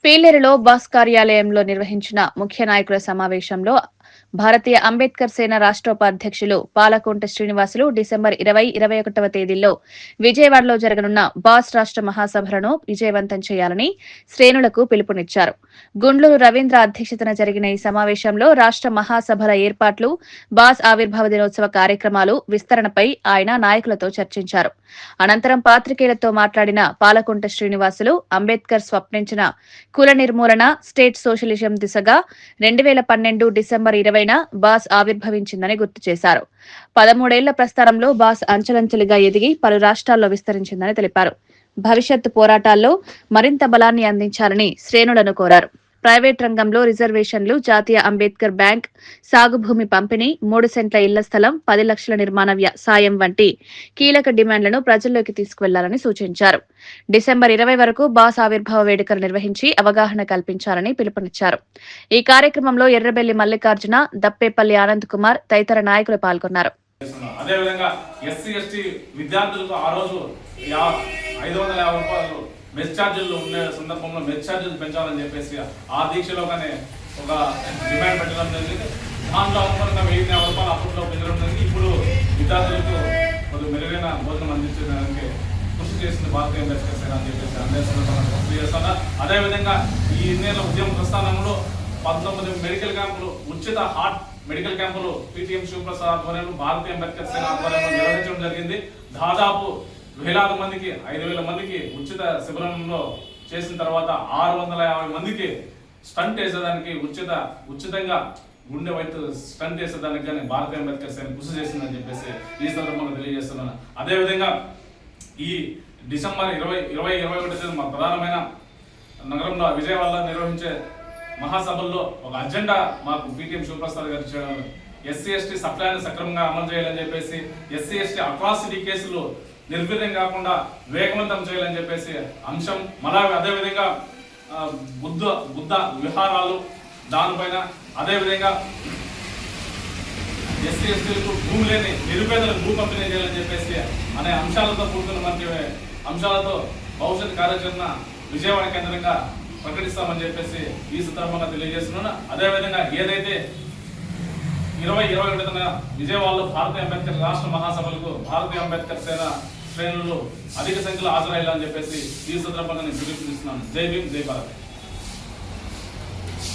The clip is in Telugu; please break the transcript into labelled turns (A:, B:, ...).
A: పీలేరులో బాస్ కార్యాలయంలో నిర్వహించిన ముఖ్య నాయకుల సమావేశంలో భారతీయ అంబేద్కర్ సేన రాష్ట్ర ఉపాధ్యక్షులు పాలకుంట శ్రీనివాసులు డిసెంబర్ 20, 21వ తేదీల్లో విజయవాడలో జరగనున్న బాస్ రాష్ట్ర మహాసభలను విజయవంతం చేయాలని శ్రేణులకు పిలుపునిచ్చారు. గుండ్లూరు రవీంద్ర అధ్యక్షతన జరిగిన ఈ సమావేశంలో రాష్ట్ర మహాసభల ఏర్పాట్లు, బాస్ ఆవిర్భావ దినోత్సవ కార్యక్రమాలు విస్తరణపై ఆయన నాయకులతో చర్చించారు. అనంతరం పాత్రికేయులతో మాట్లాడిన పాలకుంట శ్రీనివాసులు అంబేద్కర్ స్వప్నించిన కుల నిర్మూలన, స్టేట్ సోషలిజం దిశగా 2012 డిసెంబర్ 20న బాస్ ఆవిర్భవించిందని గుర్తు చేశారు. 13 ఏళ్ల ప్రస్థానంలో బాస్ అంచెలంచెలుగా ఎదిగి పలు రాష్ట్రాల్లో విస్తరించిందని తెలిపారు. భవిష్యత్తు పోరాటాల్లో మరింత బలాన్ని అందించాలని శ్రేణులను కోరారు. ప్రైవేట్ రంగంలో రిజర్వేషన్లు, జాతీయ అంబేద్కర్ బ్యాంక్, సాగు భూమి పంపిణీ, 3 సెంట్ల ఇళ్ల స్థలం, 10 లక్షల నిర్మాణ సాయం వంటి కీలక డిమాండ్లను ప్రజల్లోకి తీసుకువెళ్లాలని సూచించారు. డిసెంబర్ 20 వరకు బాస్ ఆవిర్భావ వేడుకలు నిర్వహించి అవగాహన కల్పించాలని పిలుపునిచ్చారు. ఈ కార్యక్రమంలో ఎర్రబెల్లి మల్లికార్జున, దప్పేపల్లి ఆనంద్ కుమార్ తదితర నాయకులు పాల్గొన్నారు.
B: అదేవిధంగా ఎస్సీ ఎస్టీ విద్యార్థులకు ఆ రోజు 550 రూపాయలు మెస్ ఛార్జీలు ఉండే సందర్భంలో మెస్ ఛార్జీలు పెంచాలని చెప్పేసి ఆ దీక్షలోగానే ఒక డిమాండ్ పెట్టడం జరిగింది. దాంట్లో అనుకున్న 1050 రూపాయలు అప్పట్లో పెంచడం జరిగింది. ఇప్పుడు విద్యార్థులకు కొద్దిగా మెరుగైన భోజనం అందించడానికి కృషి చేసింది భారతీయ అంబేద్కర్ సేన అని చెప్పేసి అదే సందర్భంగా చేస్తున్నారు. అదేవిధంగా ఈ ఇన్నేళ్ల ఉద్యమ ప్రస్థానంలో 19 మెడికల్ క్యాంపులు, ఉచిత హార్ట్ మెడికల్ క్యాంపులు పీటీఎం శివప్రసాద్ ఆధ్వర్యంలో భారతీయ అంబేద్కర్ సేన ఆధ్వర్యంలో నిర్వహించడం జరిగింది. దాదాపు వేలాది మందికి 5,000 మందికి ఉచిత శిబిరంలో చేసిన తర్వాత 650 మందికి స్టంట్ వేసేదానికి ఉచితంగా గుండె వైద్య స్టంట్ వేసేదానికి కానీ భారతీయ అంబేద్కర్ సేన కృషి చేసిందని చెప్పేసి ఈ సందర్భంగా తెలియజేస్తున్నాను. అదేవిధంగా ఈ డిసెంబర్ 20, 21 ప్రధానమైన నగరంలో విజయవాడలో నిర్వహించే మహాసభల్లో ఒక అజెండా మాకు పీటీఎం శివప్రసాద్ గారు ఇచ్చారు. ఎస్సీ ఎస్టీ సప్లాన్ని సక్రమంగా అమలు చేయాలని చెప్పేసి, ఎస్సీ ఎస్టీ అట్రాసిటీ కేసులు నిర్వీర్యం కాకుండా వేగవంతం చేయాలని చెప్పేసి అంశం. మళ్ళా అదేవిధంగా బుద్ధ విహారాలు దానిపైన, అదేవిధంగా ఎస్సీ ఎస్టీలకు భూమి లేని నిరుపేదలకు భూ పంపిణీ చేయాలని చెప్పేసి అనే అంశాలతో కూడుకున్న మంచి అంశాలతో భవిష్యత్ కార్యాచరణ విజయవాడ కేంద్రంగా ప్రకటిస్తామని చెప్పేసి ఈ సందర్భంగా తెలియజేస్తున్నాను. అదేవిధంగా ఏదైతే 20, 21 విజయవాడలో భారతీయ అంబేద్కర్ రాష్ట్ర మహాసభలకు భారతీయ అంబేద్కర్ సేన శ్రేణులు అధిక సంఖ్యలో హాజరయ్యాలని చెప్పేసి ఈ సందర్భంగా నేను పిలుపునిస్తున్నాను. జై భీమ్, జై భారత్.